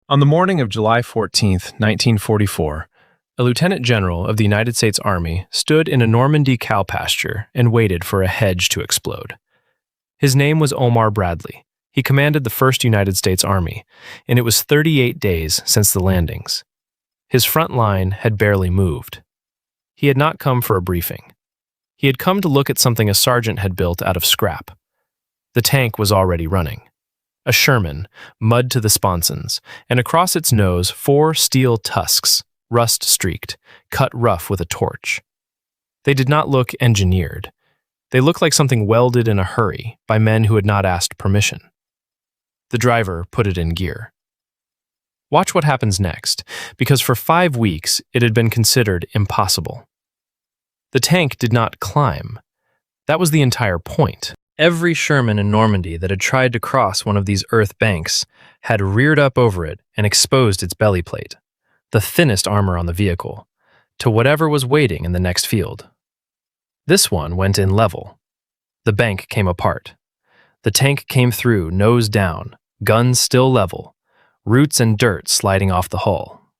On the morning of July 14th, 1944, a lieutenant general of the United States Army stood in a Normandy cow pasture and waited for a hedge to explode. His name was Omar Bradley. He commanded the 1st United States Army, and it was 38 days since the landings. His front line had barely moved. He had not come for a briefing. He had come to look at something a sergeant had built out of scrap. The tank was already running. A Sherman, mud to the sponsons, and across its nose 4 steel tusks, rust-streaked, cut rough with a torch. They did not look engineered. They looked like something welded in a hurry by men who had not asked permission. The driver put it in gear. Watch what happens next, because for 5 weeks it had been considered impossible. The tank did not climb. That was the entire point. Every Sherman in Normandy that had tried to cross one of these earth banks had reared up over it and exposed its belly plate, the thinnest armor on the vehicle, to whatever was waiting in the next field. This one went in level. The bank came apart. The tank came through nose down, guns still level, roots and dirt sliding off the hull.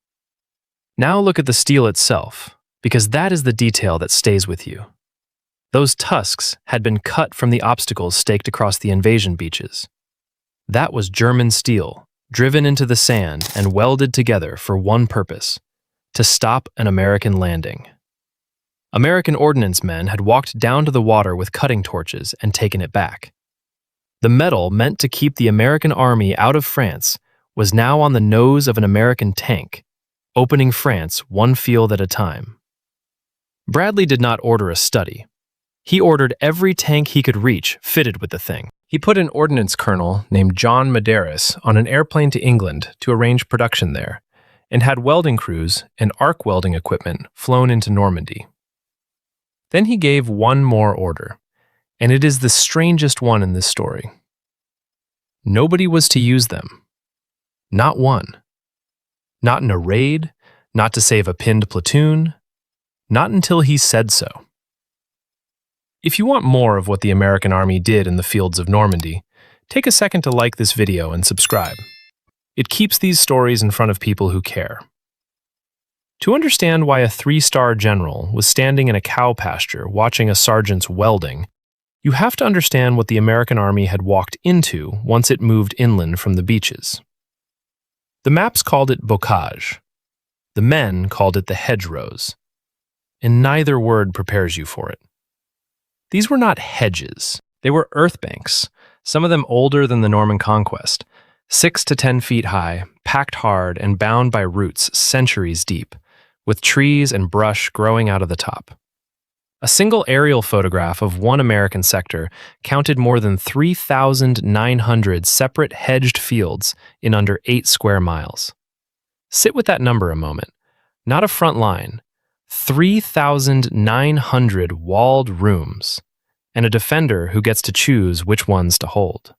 Now look at the steel itself, because that is the detail that stays with you. Those tusks had been cut from the obstacles staked across the invasion beaches. That was German steel, driven into the sand and welded together for one purpose: to stop an American landing. American ordnance men had walked down to the water with cutting torches and taken it back. The metal meant to keep the American army out of France was now on the nose of an American tank, opening France one field at a time. Bradley did not order a study. He ordered every tank he could reach fitted with the thing. He put an ordnance colonel named John Madaris on an airplane to England to arrange production there, and had welding crews and arc welding equipment flown into Normandy. Then he gave one more order, and it is the strangest one in this story. Nobody was to use them. Not one. Not in a raid, not to save a pinned platoon, not until he said so. If you want more of what the American Army did in the fields of Normandy, take a second to like this video and subscribe. It keeps these stories in front of people who care. To understand why a 3-star general was standing in a cow pasture watching a sergeant's welding, you have to understand what the American Army had walked into once it moved inland from the beaches. The maps called it bocage. The men called it the hedgerows. And neither word prepares you for it. These were not hedges. They were earth banks, some of them older than the Norman conquest, 6 to 10 feet high, packed hard and bound by roots centuries deep, with trees and brush growing out of the top. A single aerial photograph of one American sector counted more than 3,900 separate hedged fields in under 8 square miles. Sit with that number a moment. Not a front line. 3,900 walled rooms, and a defender who gets to choose which ones to hold.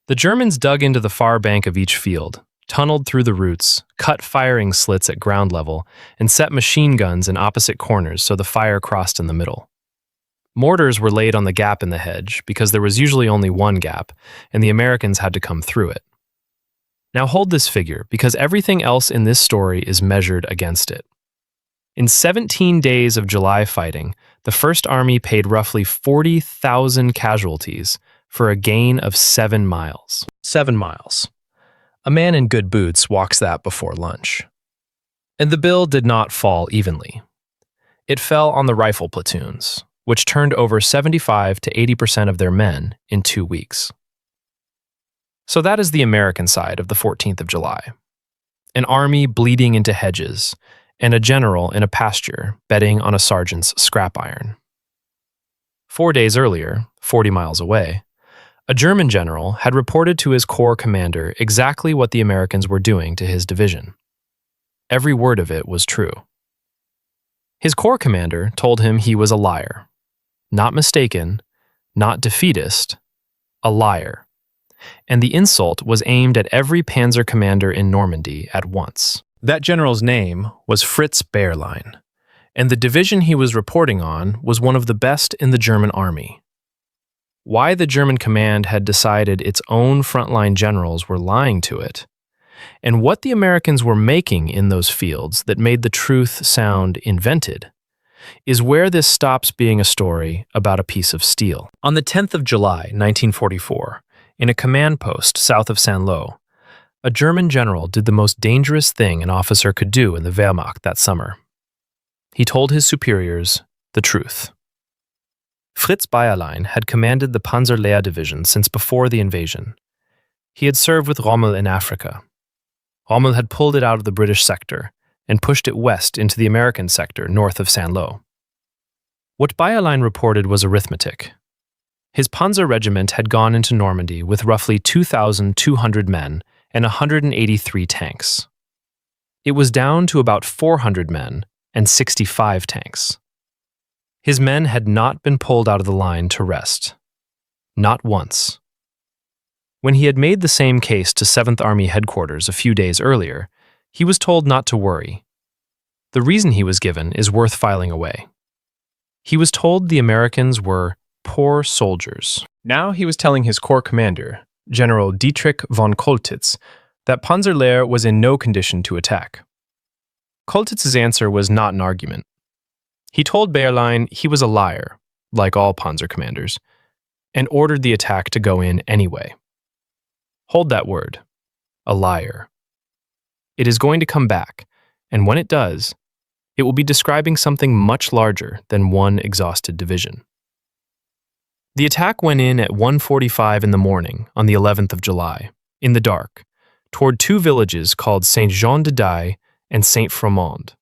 The Germans dug into the far bank of each field, tunneled through the roots, cut firing slits at ground level, and set machine guns in opposite corners so the fire crossed in the middle. Mortars were laid on the gap in the hedge because there was usually only one gap, and the Americans had to come through it. Now hold this figure, because everything else in this story is measured against it. In 17 days of July fighting, the First Army paid roughly 40,000 casualties for a gain of 7 miles. 7 miles. A man in good boots walks that before lunch. And the bill did not fall evenly. It fell on the rifle platoons, which turned over 75 to 80% of their men in 2 weeks. So that is the American side of the 14th of July. An army bleeding into hedges, and a general in a pasture betting on a sergeant's scrap iron. 4 days earlier, 40 miles away, a German general had reported to his corps commander exactly what the Americans were doing to his division. Every word of it was true. His corps commander told him he was a liar. Not mistaken, not defeatist, a liar. And the insult was aimed at every panzer commander in Normandy at once. That general's name was Fritz Bayerlein, and the division he was reporting on was one of the best in the German army. Why the German command had decided its own frontline generals were lying to it, and what the Americans were making in those fields that made the truth sound invented is where this stops being a story about a piece of steel. On the 10th of July, 1944, in a command post south of Saint-Lô, a German general did the most dangerous thing an officer could do in the Wehrmacht that summer. He told his superiors the truth. Fritz Bayerlein had commanded the Panzerlehr Division since before the invasion. He had served with Rommel in Africa. Rommel had pulled it out of the British sector and pushed it west into the American sector north of Saint-Lô. What Bayerlein reported was arithmetic. His Panzer regiment had gone into Normandy with roughly 2,200 men and 183 tanks. It was down to about 400 men and 65 tanks. His men had not been pulled out of the line to rest. Not once. When he had made the same case to 7th Army headquarters a few days earlier, he was told not to worry. The reason he was given is worth filing away. He was told the Americans were poor soldiers. Now he was telling his corps commander, General Dietrich von Choltitz, that Panzerlehr was in no condition to attack. Choltitz's answer was not an argument. He told Bayerlein he was a liar, like all Panzer commanders, and ordered the attack to go in anyway. Hold that word, a liar. It is going to come back, and when it does, it will be describing something much larger than one exhausted division. The attack went in at 1:45 in the morning on the 11th of July, in the dark, toward two villages called Saint-Jean-de-Dive and Saint-Fromond.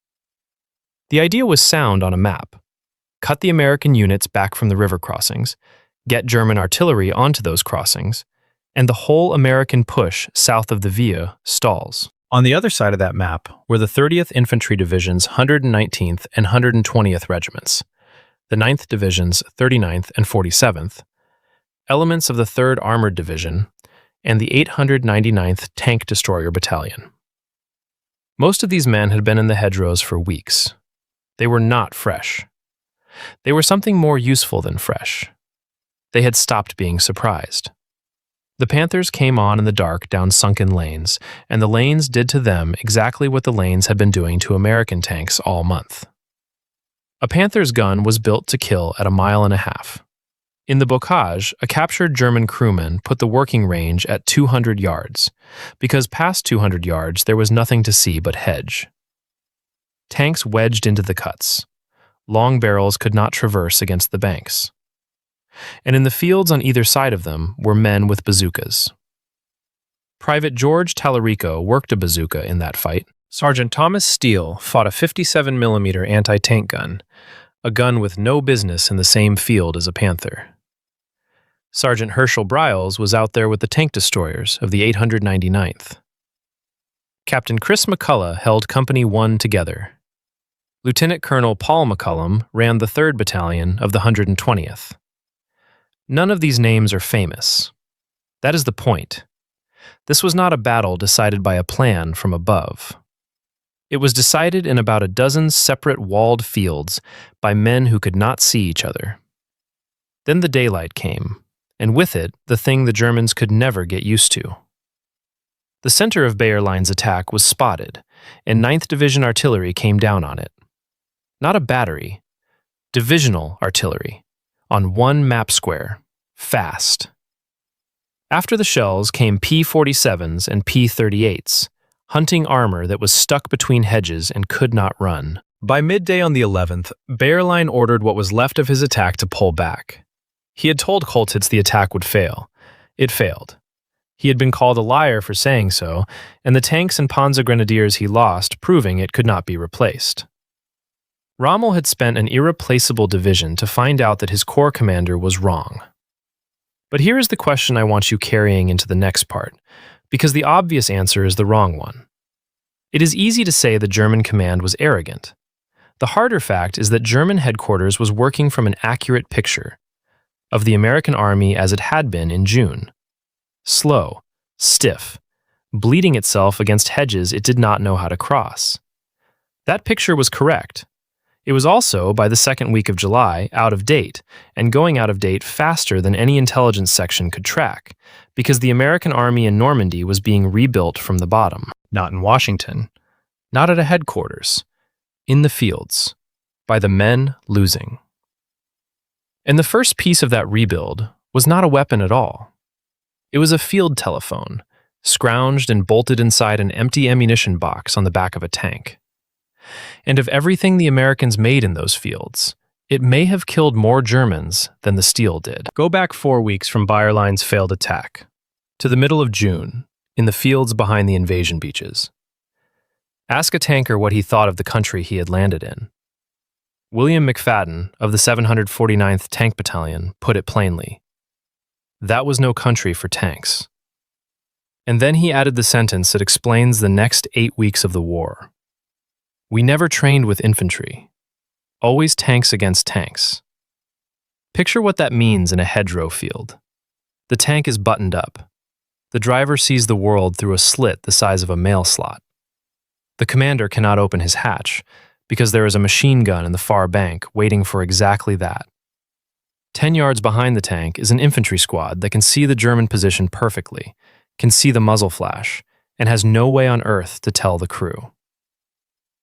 The idea was sound on a map. Cut the American units back from the river crossings, get German artillery onto those crossings, and the whole American push south of the Ville stalls. On the other side of that map were the 30th Infantry Division's 119th and 120th Regiments, the 9th Division's 39th and 47th, elements of the 3rd Armored Division, and the 899th Tank Destroyer Battalion. Most of these men had been in the hedgerows for weeks. They were not fresh. They were something more useful than fresh. They had stopped being surprised. The Panthers came on in the dark down sunken lanes, and the lanes did to them exactly what the lanes had been doing to American tanks all month. A Panther's gun was built to kill at 1.5 miles. In the bocage, a captured German crewman put the working range at 200 yards, because past 200 yards there was nothing to see but hedge. Tanks wedged into the cuts. Long barrels could not traverse against the banks. And in the fields on either side of them were men with bazookas. Private George Tallarico worked a bazooka in that fight. Sergeant Thomas Steele fought a 57mm anti-tank gun, a gun with no business in the same field as a Panther. Sergeant Herschel Briles was out there with the tank destroyers of the 899th. Captain Chris McCullough held Company 1 together. Lieutenant Colonel Paul McCullum ran the 3rd Battalion of the 120th. None of these names are famous. That is the point. This was not a battle decided by a plan from above. It was decided in about a dozen separate walled fields by men who could not see each other. Then the daylight came, and with it, the thing the Germans could never get used to. The center of Bayerlein's attack was spotted, and 9th Division artillery came down on it. Not a battery, divisional artillery, on one map square, fast. After the shells came P-47s and P-38s, hunting armor that was stuck between hedges and could not run. By midday on the 11th, Bayerlein ordered what was left of his attack to pull back. He had told Choltitz the attack would fail. It failed. He had been called a liar for saying so, and the tanks and Panzer Grenadiers he lost proving it could not be replaced. Rommel had spent an irreplaceable division to find out that his corps commander was wrong. But here is the question I want you carrying into the next part, because the obvious answer is the wrong one. It is easy to say the German command was arrogant. The harder fact is that German headquarters was working from an accurate picture of the American army as it had been in June. Slow, stiff, bleeding itself against hedges it did not know how to cross. That picture was correct. It was also, by the second week of July, out of date, and going out of date faster than any intelligence section could track, because the American Army in Normandy was being rebuilt from the bottom. Not in Washington, not at a headquarters, in the fields, by the men losing. And the first piece of that rebuild was not a weapon at all. It was a field telephone, scrounged and bolted inside an empty ammunition box on the back of a tank. And of everything the Americans made in those fields, it may have killed more Germans than the steel did. Go back 4 weeks from Bayerlein's failed attack, to the middle of June, in the fields behind the invasion beaches. Ask a tanker what he thought of the country he had landed in. William McFadden of the 749th Tank Battalion put it plainly. That was no country for tanks. And then he added the sentence that explains the next 8 weeks of the war. We never trained with infantry. Always tanks against tanks. Picture what that means in a hedgerow field. The tank is buttoned up. The driver sees the world through a slit the size of a mail slot. The commander cannot open his hatch because there is a machine gun in the far bank waiting for exactly that. 10 yards behind the tank is an infantry squad that can see the German position perfectly, can see the muzzle flash, and has no way on earth to tell the crew.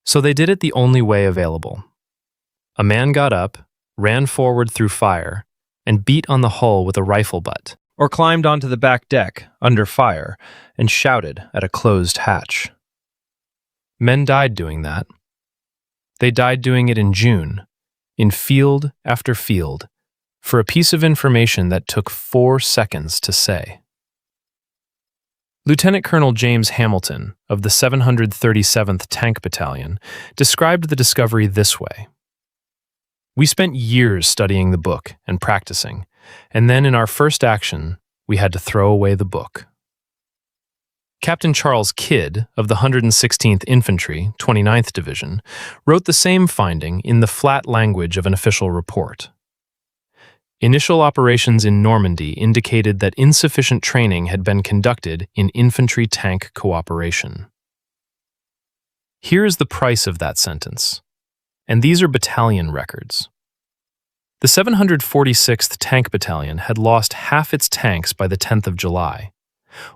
So they did it the only way available. A man got up, ran forward through fire, and beat on the hull with a rifle butt, or climbed onto the back deck, under fire, and shouted at a closed hatch. Men died doing that. They died doing it in June, in field after field, for a piece of information that took 4 seconds to say. Lieutenant Colonel James Hamilton of the 737th Tank Battalion described the discovery this way. We spent years studying the book and practicing, and then in our first action, we had to throw away the book. Captain Charles Kidd of the 116th Infantry, 29th Division, wrote the same finding in the flat language of an official report. Initial operations in Normandy indicated that insufficient training had been conducted in infantry-tank cooperation. Here is the price of that sentence, and these are battalion records. The 746th Tank Battalion had lost half its tanks by the 10th of July.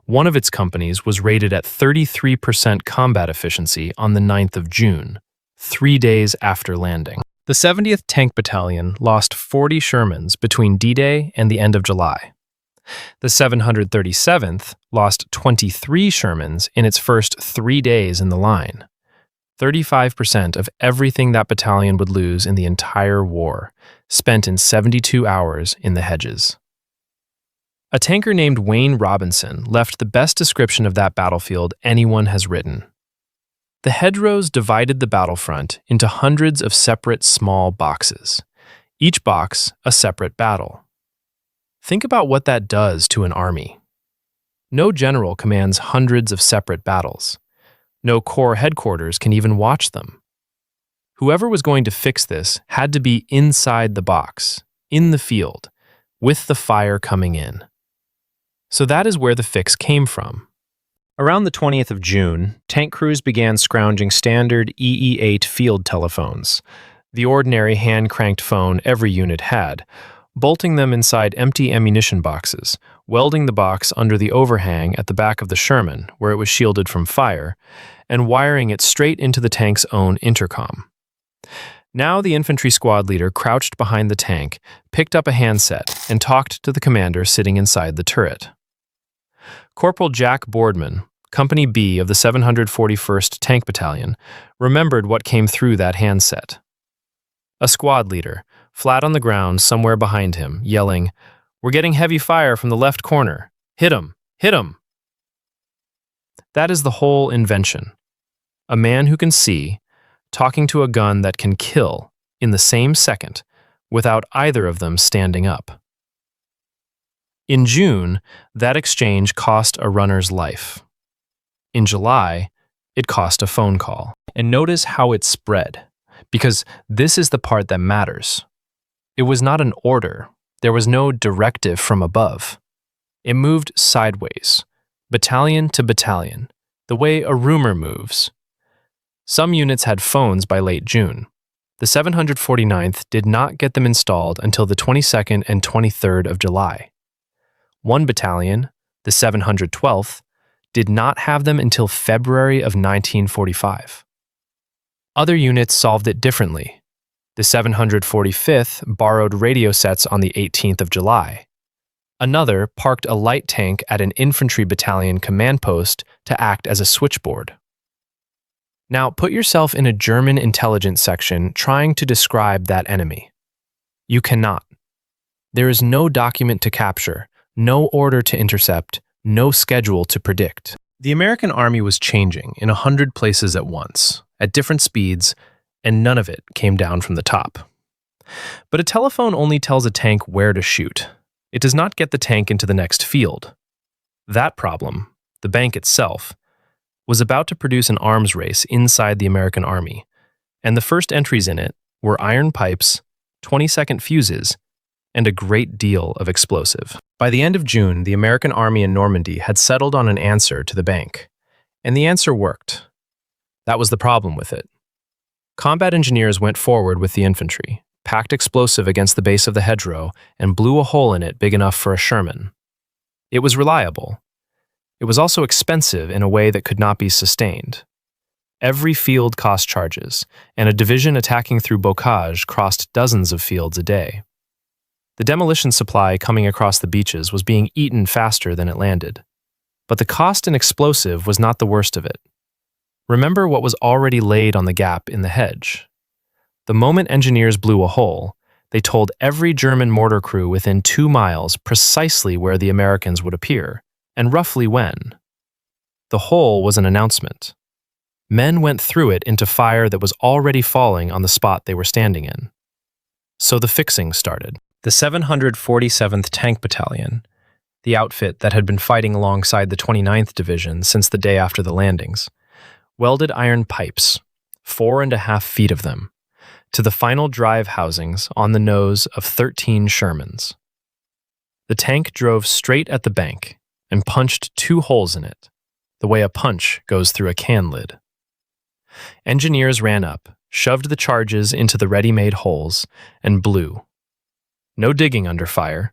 One of its companies was rated at 33% combat efficiency on the 9th of June, 3 days after landing. The 70th Tank Battalion lost 40 Shermans between D-Day and the end of July. The 737th lost 23 Shermans in its first 3 days in the line. 35% of everything that battalion would lose in the entire war, spent in 72 hours in the hedges. A tanker named Wayne Robinson left the best description of that battlefield anyone has written. The hedgerows divided the battlefront into hundreds of separate small boxes, each box a separate battle. Think about what that does to an army. No general commands hundreds of separate battles. No corps headquarters can even watch them. Whoever was going to fix this had to be inside the box, in the field, with the fire coming in. So that is where the fix came from. Around the 20th of June, tank crews began scrounging standard EE-8 field telephones, the ordinary hand-cranked phone every unit had, bolting them inside empty ammunition boxes, welding the box under the overhang at the back of the Sherman, where it was shielded from fire, and wiring it straight into the tank's own intercom. Now the infantry squad leader crouched behind the tank, picked up a handset, and talked to the commander sitting inside the turret. Corporal Jack Boardman, Company B of the 741st Tank Battalion, remembered what came through that handset. A squad leader, flat on the ground somewhere behind him, yelling, "We're getting heavy fire from the left corner. Hit 'em! Hit 'em!" That is the whole invention. A man who can see, talking to a gun that can kill in the same second, without either of them standing up. In June, that exchange cost a runner's life. In July, it cost a phone call. And notice how it spread, because this is the part that matters. It was not an order. There was no directive from above. It moved sideways, battalion to battalion, the way a rumor moves. Some units had phones by late June. The 749th did not get them installed until the 22nd and 23rd of July. One battalion, the 712th, did not have them until February of 1945. Other units solved it differently. The 745th borrowed radio sets on the 18th of July. Another parked a light tank at an infantry battalion command post to act as a switchboard. Now, put yourself in a German intelligence section trying to describe that enemy. You cannot. There is no document to capture, no order to intercept, no schedule to predict. The American Army was changing in 100 places at once, at different speeds, and none of it came down from the top. But a telephone only tells a tank where to shoot. It does not get the tank into the next field. That problem, the bank itself, was about to produce an arms race inside the American Army, and the first entries in it were iron pipes, 20-second fuses, and a great deal of explosive. By the end of June, the American Army in Normandy had settled on an answer to the bank, and the answer worked. That was the problem with it. Combat engineers went forward with the infantry, packed explosive against the base of the hedgerow, and blew a hole in it big enough for a Sherman. It was reliable. It was also expensive in a way that could not be sustained. Every field cost charges, and a division attacking through bocage crossed dozens of fields a day. The demolition supply coming across the beaches was being eaten faster than it landed. But the cost in explosive was not the worst of it. Remember what was already laid on the gap in the hedge. The moment engineers blew a hole, they told every German mortar crew within 2 miles precisely where the Americans would appear, and roughly when. The hole was an announcement. Men went through it into fire that was already falling on the spot they were standing in. So the fixing started. The 747th Tank Battalion, the outfit that had been fighting alongside the 29th Division since the day after the landings, welded iron pipes, 4.5 feet of them, to the final drive housings on the nose of 13 Shermans. The tank drove straight at the bank and punched 2 holes in it, the way a punch goes through a can lid. Engineers ran up, shoved the charges into the ready-made holes, and blew. No digging under fire.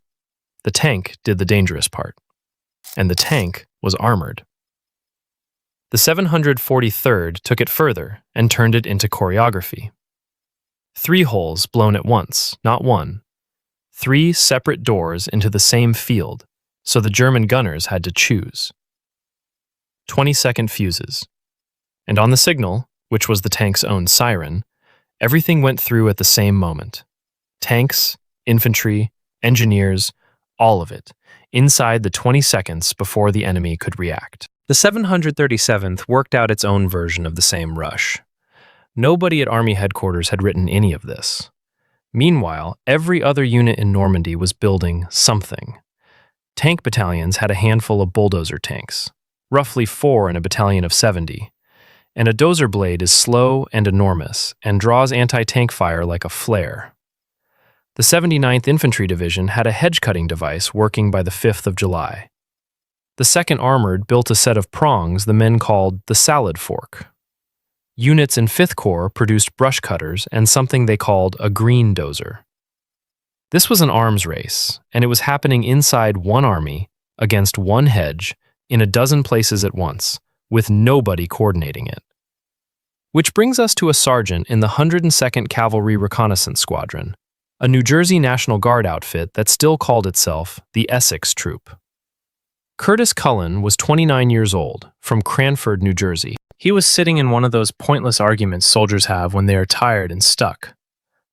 The tank did the dangerous part. And the tank was armored. The 743rd took it further and turned it into choreography. 3 holes blown at once, not one. 3 separate doors into the same field, so the German gunners had to choose. 20-second fuses. And on the signal, which was the tank's own siren, everything went through at the same moment. Tanks, infantry, engineers, all of it, inside the 20 seconds before the enemy could react. The 737th worked out its own version of the same rush. Nobody at Army headquarters had written any of this. Meanwhile, every other unit in Normandy was building something. Tank battalions had a handful of bulldozer tanks, roughly 4 in a battalion of 70, and a dozer blade is slow and enormous and draws anti-tank fire like a flare. The 79th Infantry Division had a hedge-cutting device working by the 5th of July. The 2nd Armored built a set of prongs the men called the salad fork. Units in 5th Corps produced brush cutters and something they called a green dozer. This was an arms race, and it was happening inside one army, against one hedge, in a dozen places at once, with nobody coordinating it. Which brings us to a sergeant in the 102nd Cavalry Reconnaissance Squadron, a New Jersey National Guard outfit that still called itself the Essex Troop. Curtis Cullen was 29 years old, from Cranford, New Jersey. He was sitting in one of those pointless arguments soldiers have when they are tired and stuck.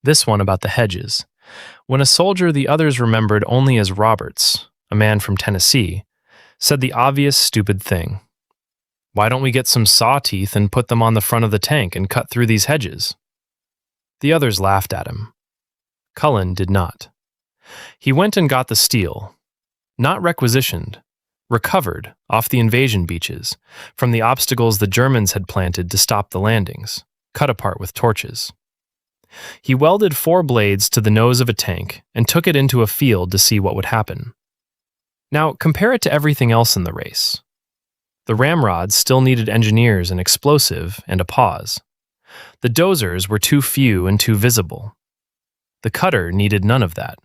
This one about the hedges. When a soldier the others remembered only as Roberts, a man from Tennessee, said the obvious stupid thing. Why don't we get some saw teeth and put them on the front of the tank and cut through these hedges? The others laughed at him. Cullen did not. He went and got the steel, not requisitioned, recovered off the invasion beaches from the obstacles the Germans had planted to stop the landings, cut apart with torches. He welded 4 blades to the nose of a tank and took it into a field to see what would happen. Now, compare it to everything else in the race. The ramrods still needed engineers and explosive and a pause. The dozers were too few and too visible. The cutter needed none of that.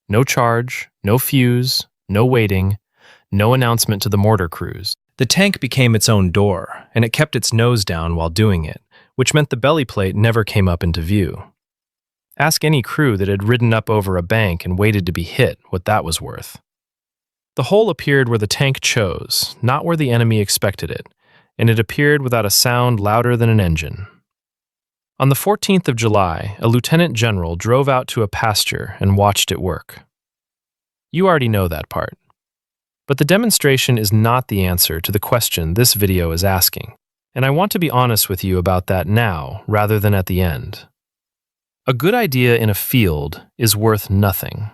No charge, no fuse, no waiting, no announcement to the mortar crews. The tank became its own door, and it kept its nose down while doing it, which meant the belly plate never came up into view. Ask any crew that had ridden up over a bank and waited to be hit what that was worth. The hole appeared where the tank chose, not where the enemy expected it, and it appeared without a sound louder than an engine. On the 14th of July, a lieutenant general drove out to a pasture and watched it work. You already know that part. But the demonstration is not the answer to the question this video is asking, and I want to be honest with you about that now rather than at the end. A good idea in a field is worth nothing.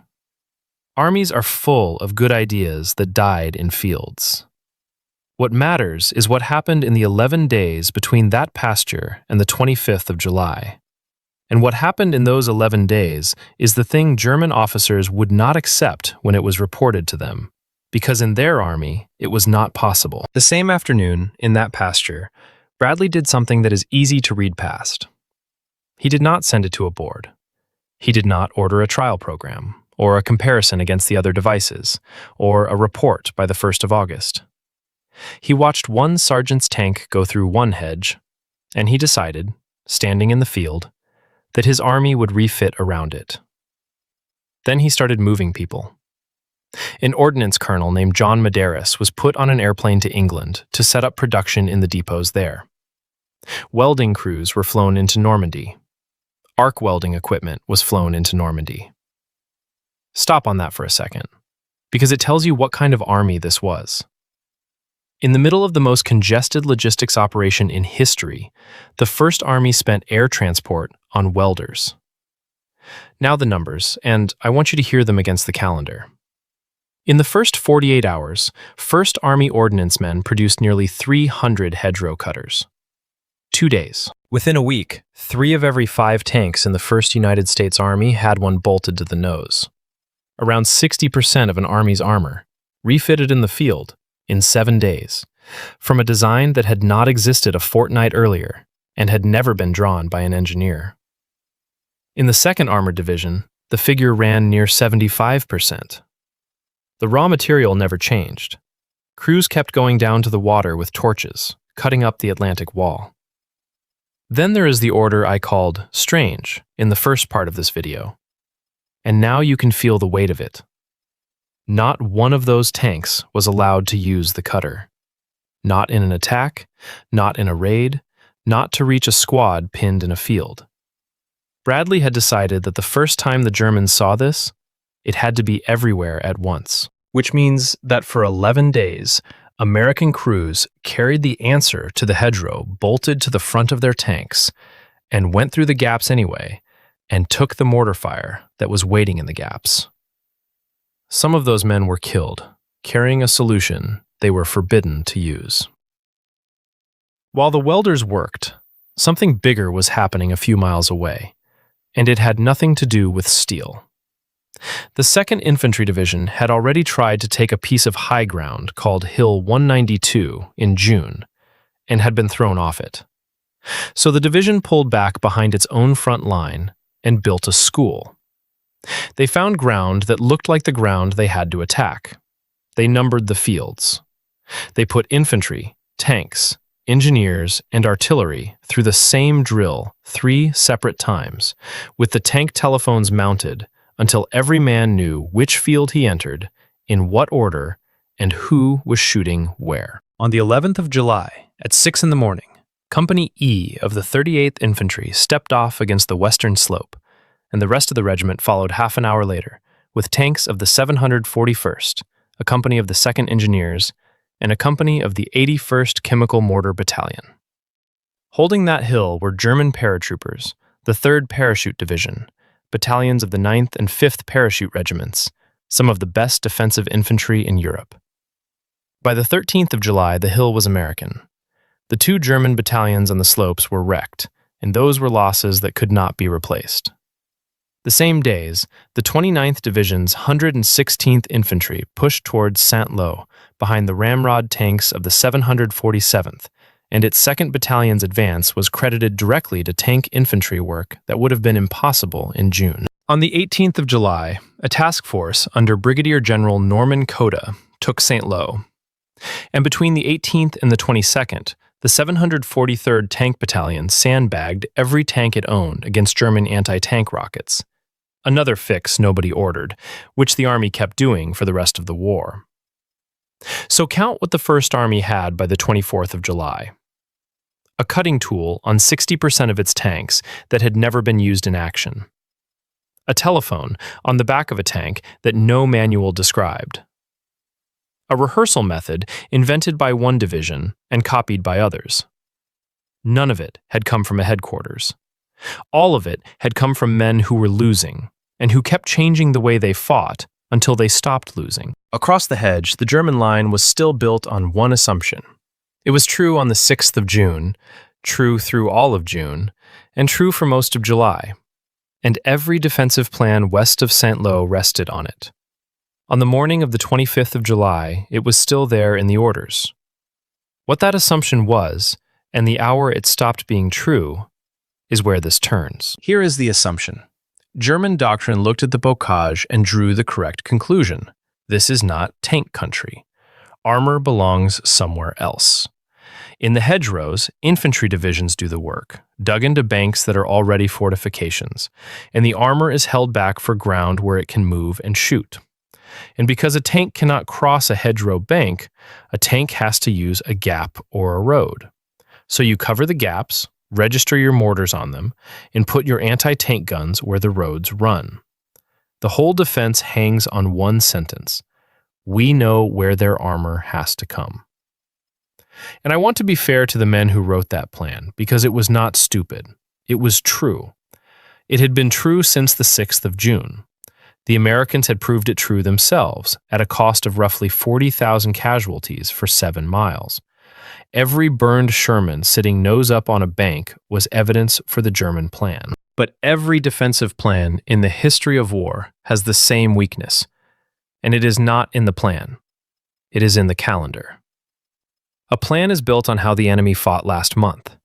Armies are full of good ideas that died in fields. What matters is what happened in the 11 days between that pasture and the 25th of July. And what happened in those 11 days is the thing German officers would not accept when it was reported to them, because in their army, it was not possible. The same afternoon, in that pasture, Bradley did something that is easy to read past. He did not send it to a board. He did not order a trial program, or a comparison against the other devices, or a report by the 1st of August. He watched one sergeant's tank go through one hedge, and he decided, standing in the field, that his army would refit around it. Then he started moving people. An ordnance colonel named John Medeiros was put on an airplane to England to set up production in the depots there. Welding crews were flown into Normandy. Arc welding equipment was flown into Normandy. Stop on that for a second, because it tells you what kind of army this was. In the middle of the most congested logistics operation in history, the First Army spent air transport on welders. Now the numbers, and I want you to hear them against the calendar. In the first 48 hours, First Army ordnance men produced nearly 300 hedgerow cutters. 2 days. Within a week, 3 of every 5 tanks in the 1st United States Army had one bolted to the nose. Around 60% of an army's armor, refitted in the field, in 7 days, from a design that had not existed a fortnight earlier and had never been drawn by an engineer. In the 2nd Armored Division, the figure ran near 75%. The raw material never changed. Crews kept going down to the water with torches, cutting up the Atlantic wall. Then there is the order I called strange in the first part of this video. And now you can feel the weight of it. Not one of those tanks was allowed to use the cutter. Not in an attack, not in a raid, not to reach a squad pinned in a field. Bradley had decided that the first time the Germans saw this, it had to be everywhere at once, which means that for 11 days, American crews carried the answer to the hedgerow bolted to the front of their tanks and went through the gaps anyway and took the mortar fire that was waiting in the gaps. Some of those men were killed, carrying a solution they were forbidden to use. While the welders worked, something bigger was happening a few miles away, and it had nothing to do with steel. The 2nd Infantry Division had already tried to take a piece of high ground called Hill 192 in June, and had been thrown off it. So the division pulled back behind its own front line and built a school. They found ground that looked like the ground they had to attack. They numbered the fields. They put infantry, tanks, engineers, and artillery through the same drill 3 separate times, with the tank telephones mounted until every man knew which field he entered, in what order, and who was shooting where. On the 11th of July, at 6 in the morning, Company E of the 38th Infantry stepped off against the western slope, and the rest of the regiment followed half an hour later, with tanks of the 741st, a company of the 2nd Engineers, and a company of the 81st Chemical Mortar Battalion. Holding that hill were German paratroopers, the 3rd Parachute Division, battalions of the 9th and 5th Parachute Regiments, some of the best defensive infantry in Europe. By the 13th of July, the hill was American. The 2 German battalions on the slopes were wrecked, and those were losses that could not be replaced. The same days, the 29th Division's 116th Infantry pushed towards Saint-Lô behind the ramrod tanks of the 747th and its 2nd Battalion's advance was credited directly to tank infantry work that would have been impossible in June. On the 18th of July, a task force under Brigadier General Norman Cota took St. Lo, and between the 18th and the 22nd, the 743rd Tank Battalion sandbagged every tank it owned against German anti-tank rockets, another fix nobody ordered, which the Army kept doing for the rest of the war. So count what the First Army had by the 24th of July. A cutting tool on 60% of its tanks that had never been used in action. A telephone on the back of a tank that no manual described. A rehearsal method invented by one division and copied by others. None of it had come from a headquarters. All of it had come from men who were losing, and who kept changing the way they fought until they stopped losing. Across the hedge, the German line was still built on one assumption. It was true on the 6th of June, true through all of June, and true for most of July. And every defensive plan west of St. Lo rested on it. On the morning of the 25th of July, it was still there in the orders. What that assumption was, and the hour it stopped being true, is where this turns. Here is the assumption. German doctrine looked at the bocage and drew the correct conclusion. This is not tank country. Armor belongs somewhere else. In the hedgerows, infantry divisions do the work, dug into banks that are already fortifications, and the armor is held back for ground where it can move and shoot. And because a tank cannot cross a hedgerow bank, a tank has to use a gap or a road. So you cover the gaps, register your mortars on them, and put your anti-tank guns where the roads run. The whole defense hangs on one sentence. We know where their armor has to come. And I want to be fair to the men who wrote that plan, because it was not stupid. It was true. It had been true since the 6th of June. The Americans had proved it true themselves, at a cost of roughly 40,000 casualties for 7 miles. Every burned Sherman sitting nose up on a bank was evidence for the German plan. But every defensive plan in the history of war has the same weakness, and it is not in the plan. It is in the calendar. A plan is built on how the enemy fought last month.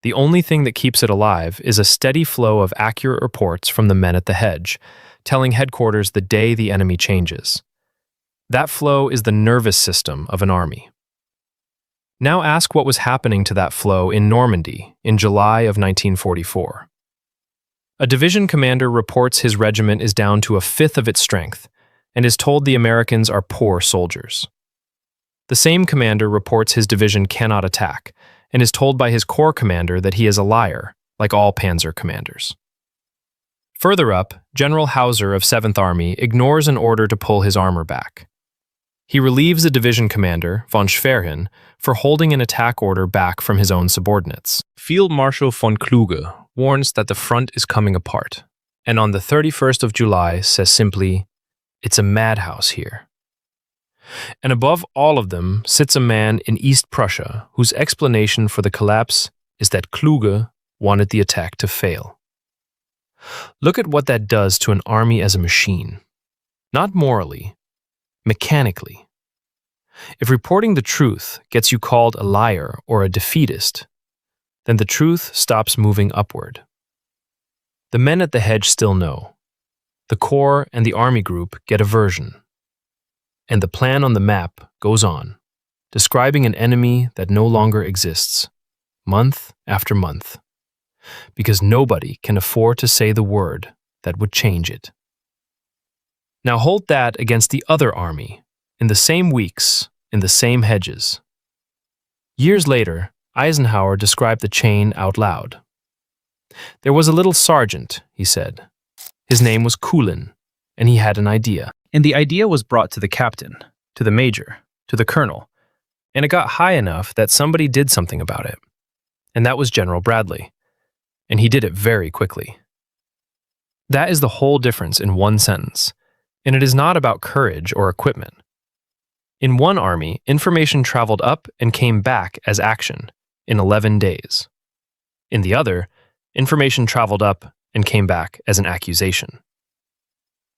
The only thing that keeps it alive is a steady flow of accurate reports from the men at the hedge, telling headquarters the day the enemy changes. That flow is the nervous system of an army. Now ask what was happening to that flow in Normandy in July of 1944. A division commander reports his regiment is down to 1/5 of its strength and is told the Americans are poor soldiers. The same commander reports his division cannot attack and is told by his corps commander that he is a liar, like all panzer commanders. Further up, General Hauser of 7th Army ignores an order to pull his armor back. He relieves the division commander, von Schwerin, for holding an attack order back from his own subordinates. Field Marshal von Kluge warns that the front is coming apart, and on the 31st of July says simply, "It's a madhouse here." And above all of them sits a man in East Prussia whose explanation for the collapse is that Kluge wanted the attack to fail. Look at what that does to an army as a machine. Not morally, mechanically. If reporting the truth gets you called a liar or a defeatist, then the truth stops moving upward. The men at the hedge still know. The corps and the army group get a version. And the plan on the map goes on, describing an enemy that no longer exists, month after month, because nobody can afford to say the word that would change it. Now hold that against the other army, in the same weeks, in the same hedges. Years later, Eisenhower described the chain out loud. There was a little sergeant, he said. His name was Kulin, and he had an idea. And the idea was brought to the captain, to the major, to the colonel, and it got high enough that somebody did something about it. And that was General Bradley. And he did it very quickly. That is the whole difference in one sentence, and it is not about courage or equipment. In one army, information traveled up and came back as action in 11 days. In the other, information traveled up and came back as an accusation.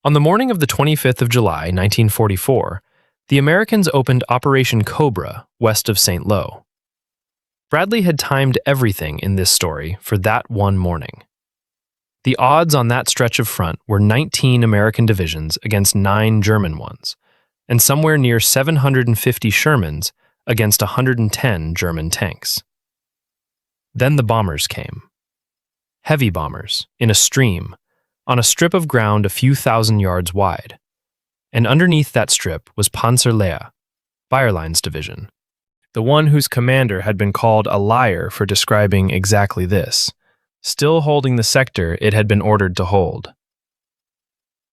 On the morning of the 25th of July, 1944, the Americans opened Operation Cobra west of St. Lo. Bradley had timed everything in this story for that one morning. The odds on that stretch of front were 19 American divisions against 9 German ones, and somewhere near 750 Shermans against 110 German tanks. Then the bombers came. Heavy bombers, in a stream, on a strip of ground a few thousand yards wide. And underneath that strip was Panzerlehr, Bayerlein's division, the one whose commander had been called a liar for describing exactly this, still holding the sector it had been ordered to hold.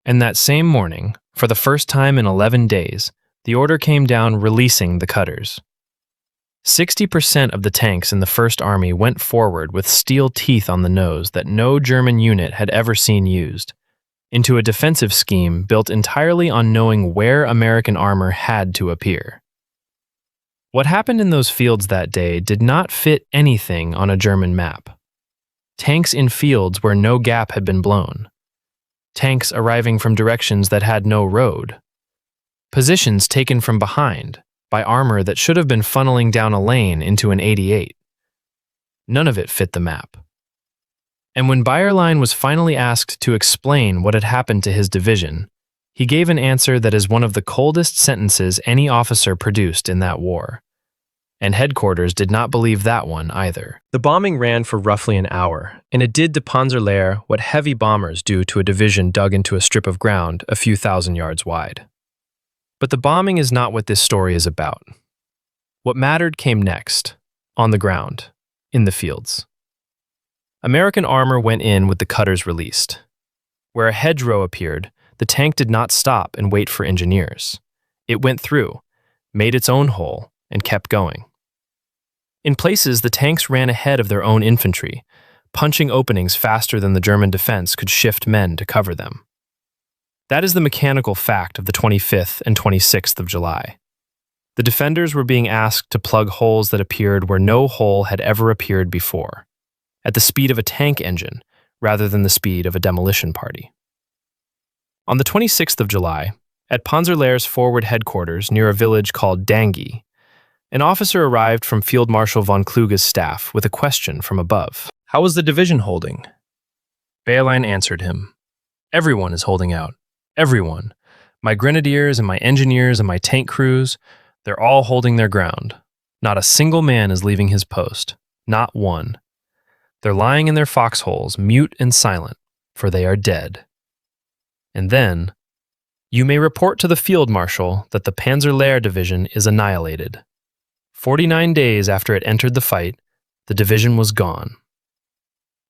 And that same morning, for the first time in 11 days, the order came down releasing the cutters. 60% of the tanks in the First Army went forward with steel teeth on the nose that no German unit had ever seen used, into a defensive scheme built entirely on knowing where American armor had to appear. What happened in those fields that day did not fit anything on a German map. Tanks in fields where no gap had been blown. Tanks arriving from directions that had no road. Positions taken from behind, by armor that should have been funneling down a lane into an 88. None of it fit the map. And when Bayerlein was finally asked to explain what had happened to his division, he gave an answer that is one of the coldest sentences any officer produced in that war. And headquarters did not believe that one either. The bombing ran for roughly an hour, and it did to Panzerlehr what heavy bombers do to a division dug into a strip of ground a few thousand yards wide. But the bombing is not what this story is about. What mattered came next, on the ground, in the fields. American armor went in with the cutters released. Where a hedgerow appeared, the tank did not stop and wait for engineers. It went through, made its own hole, and kept going. In places, the tanks ran ahead of their own infantry, punching openings faster than the German defense could shift men to cover them. That is the mechanical fact of the 25th and 26th of July. The defenders were being asked to plug holes that appeared where no hole had ever appeared before, at the speed of a tank engine rather than the speed of a demolition party. On the 26th of July, at Panzerlehr's forward headquarters near a village called Dangi, an officer arrived from Field Marshal von Kluge's staff with a question from above. How was the division holding? Bayerlein answered him. Everyone is holding out. Everyone. My grenadiers and my engineers and my tank crews, they're all holding their ground. Not a single man is leaving his post. Not one. They're lying in their foxholes, mute and silent, for they are dead. And then, you may report to the field marshal that the Panzerlehr division is annihilated. 49 days after it entered the fight, the division was gone.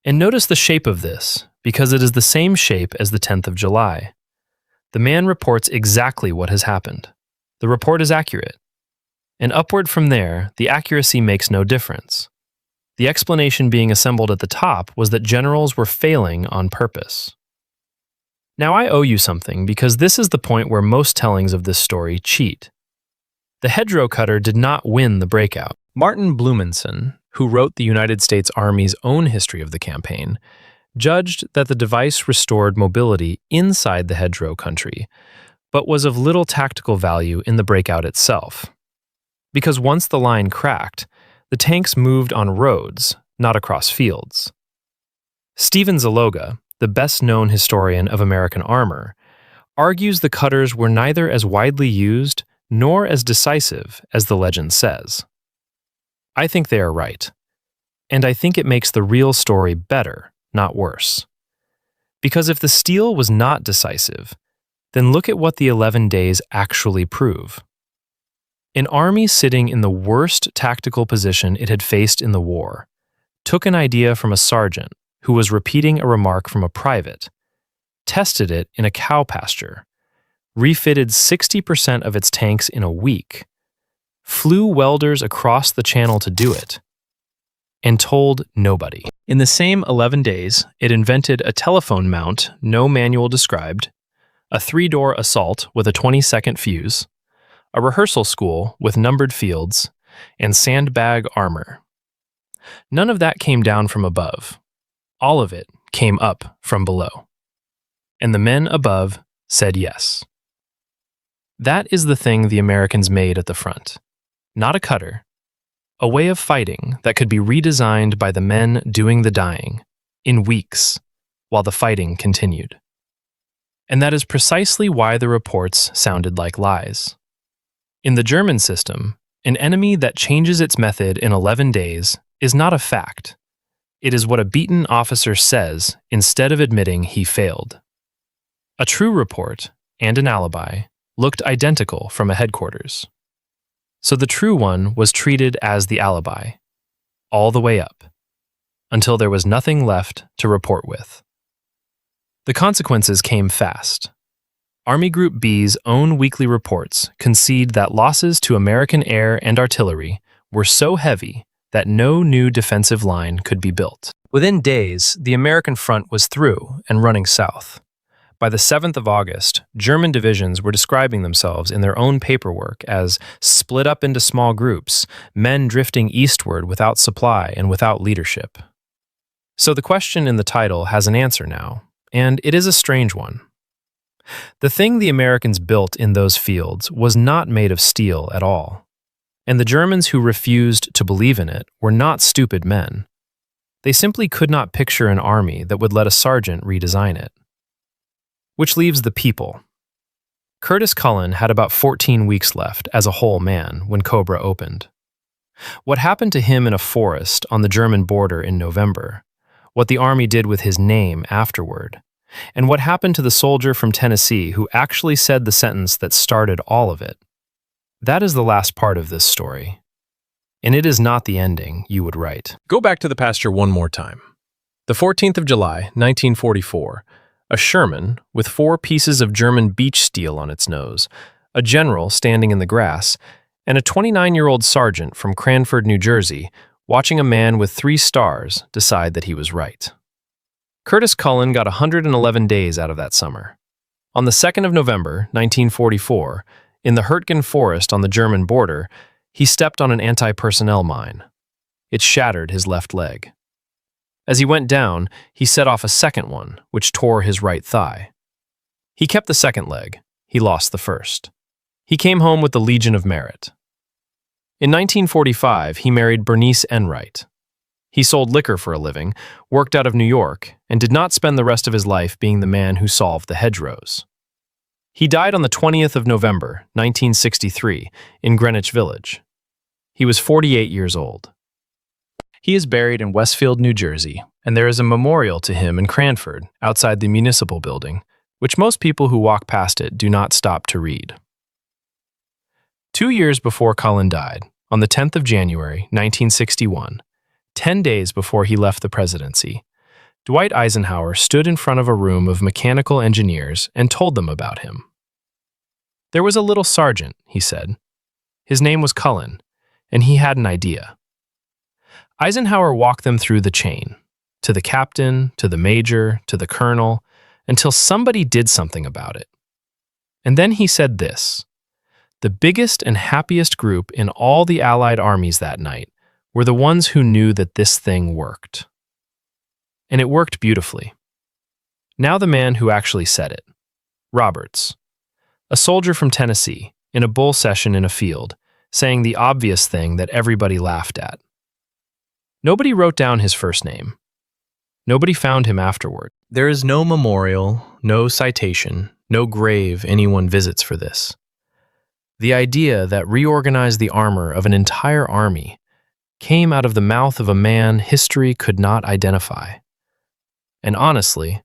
And notice the shape of this, because it is the same shape as the 10th of July. The man reports exactly what has happened. The report is accurate. And upward from there, the accuracy makes no difference. The explanation being assembled at the top was that generals were failing on purpose. Now I owe you something because this is the point where most tellings of this story cheat. The hedgerow cutter did not win the breakout. Martin Blumenson, who wrote the United States Army's own history of the campaign, judged that the device restored mobility inside the hedgerow country, but was of little tactical value in the breakout itself. Because once the line cracked, the tanks moved on roads, not across fields. Stephen Zaloga, the best-known historian of American armor, argues the cutters were neither as widely used nor as decisive as the legend says. I think they are right, and I think it makes the real story better, not worse. Because if the steel was not decisive, then look at what the 11 days actually prove. An army sitting in the worst tactical position it had faced in the war took an idea from a sergeant who was repeating a remark from a private, tested it in a cow pasture, refitted 60% of its tanks in a week, flew welders across the channel to do it, and told nobody. In the same 11 days, it invented a telephone mount no manual described, a 3-door assault with a 20-second fuse, a rehearsal school with numbered fields, and sandbag armor. None of that came down from above. All of it came up from below. And the men above said yes. That is the thing the Americans made at the front. Not a cutter, A way of fighting that could be redesigned by the men doing the dying in weeks while the fighting continued. And that is precisely why the reports sounded like lies. In the German system, an enemy that changes its method in 11 days is not a fact. It is what a beaten officer says instead of admitting he failed. A true report and an alibi looked identical from a headquarters. So the true one was treated as the alibi, all the way up, until there was nothing left to report with. The consequences came fast. Army Group B's own weekly reports concede that losses to American air and artillery were so heavy that no new defensive line could be built. Within days, the American front was through and running south. By the 7th of August, German divisions were describing themselves in their own paperwork as split up into small groups, men drifting eastward without supply and without leadership. So the question in the title has an answer now, and it is a strange one. The thing the Americans built in those fields was not made of steel at all, and the Germans who refused to believe in it were not stupid men. They simply could not picture an army that would let a sergeant redesign it. Which leaves the people. Curtis Cullen had about 14 weeks left as a whole man when Cobra opened. What happened to him in a forest on the German border in November, what the Army did with his name afterward, and what happened to the soldier from Tennessee who actually said the sentence that started all of it, that is the last part of this story. And it is not the ending you would write. Go back to the pasture one more time. The 14th of July, 1944, a Sherman with 4 pieces of German beech steel on its nose, a general standing in the grass, and a 29-year-old sergeant from Cranford, New Jersey, watching a man with 3 stars decide that he was right. Curtis Cullen got 111 days out of that summer. On the 2nd of November, 1944, in the Hurtgen forest on the German border, he stepped on an anti-personnel mine. It shattered his left leg. As he went down, he set off a second one, which tore his right thigh. He kept the second leg. He lost the first. He came home with the Legion of Merit. In 1945, he married Bernice Enright. He sold liquor for a living, worked out of New York, and did not spend the rest of his life being the man who solved the hedgerows. He died on the 20th of November, 1963, in Greenwich Village. He was 48 years old. He is buried in Westfield, New Jersey, and there is a memorial to him in Cranford, outside the municipal building, which most people who walk past it do not stop to read. 2 years before Cullen died, on the 10th of January, 1961, 10 days before he left the presidency, Dwight Eisenhower stood in front of a room of mechanical engineers and told them about him. There was a little sergeant, he said. His name was Cullen, and he had an idea. Eisenhower walked them through the chain, to the captain, to the major, to the colonel, until somebody did something about it. And then he said this: the biggest and happiest group in all the Allied armies that night were the ones who knew that this thing worked. And it worked beautifully. Now the man who actually said it, Roberts, a soldier from Tennessee, in a bull session in a field, saying the obvious thing that everybody laughed at. Nobody wrote down his first name. Nobody found him afterward. There is no memorial, no citation, no grave anyone visits for this. The idea that reorganized the armor of an entire army came out of the mouth of a man history could not identify. And honestly,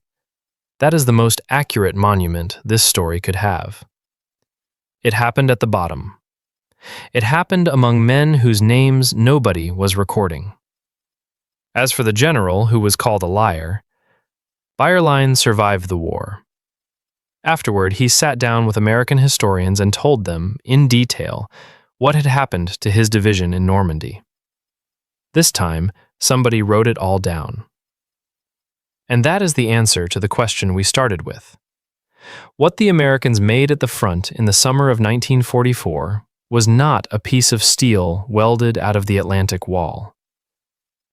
that is the most accurate monument this story could have. It happened at the bottom. It happened among men whose names nobody was recording. As for the general, who was called a liar, Bayerlein survived the war. Afterward, he sat down with American historians and told them, in detail, what had happened to his division in Normandy. This time, somebody wrote it all down. And that is the answer to the question we started with. What the Americans made at the front in the summer of 1944 was not a piece of steel welded out of the Atlantic Wall.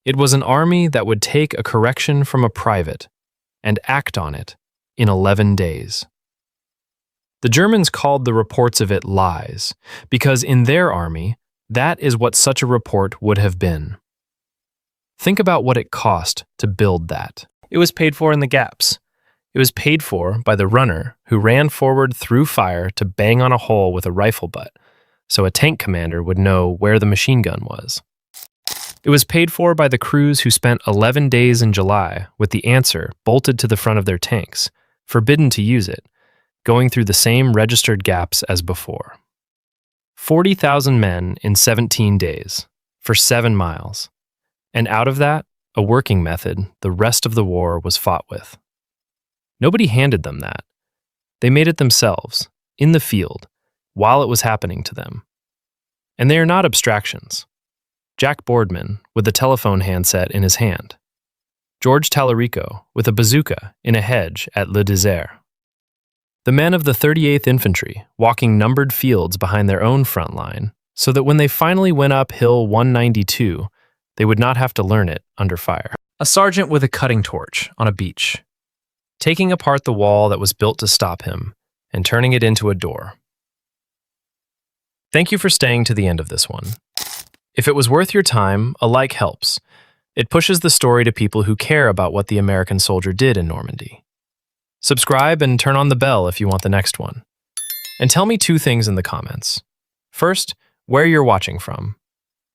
It was an army that would take a correction from a private and act on it in 11 days. The Germans called the reports of it lies because in their army, That is what such a report would have been. Think about what it cost to build that. It was paid for in the gaps. It was paid for by the runner who ran forward through fire to bang on a hole with a rifle butt, so a tank commander would know where the machine gun was. It was paid for by the crews who spent 11 days in July with the answer bolted to the front of their tanks, forbidden to use it, going through the same registered gaps as before. 40,000 men in 17 days, for 7 miles. And out of that, a working method the rest of the war was fought with. Nobody handed them that. They made it themselves, in the field, while it was happening to them. And they are not abstractions. Jack Boardman with a telephone handset in his hand. George Tallarico with a bazooka in a hedge at Le Désert. The men of the 38th Infantry walking numbered fields behind their own front line so that when they finally went up Hill 192, they would not have to learn it under fire. A sergeant with a cutting torch on a beach, taking apart the wall that was built to stop him and turning it into a door. Thank you for staying to the end of this one. If it was worth your time, a like helps. It pushes the story to people who care about what the American soldier did in Normandy. Subscribe and turn on the bell if you want the next one. And tell me 2 things in the comments. First, where you're watching from.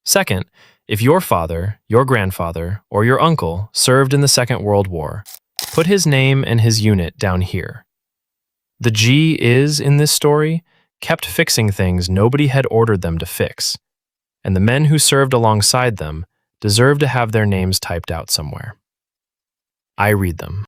Second, if your father, your grandfather, or your uncle served in the Second World War, put his name and his unit down here. The G is, in this story, kept fixing things nobody had ordered them to fix, and the men who served alongside them deserve to have their names typed out somewhere. I read them.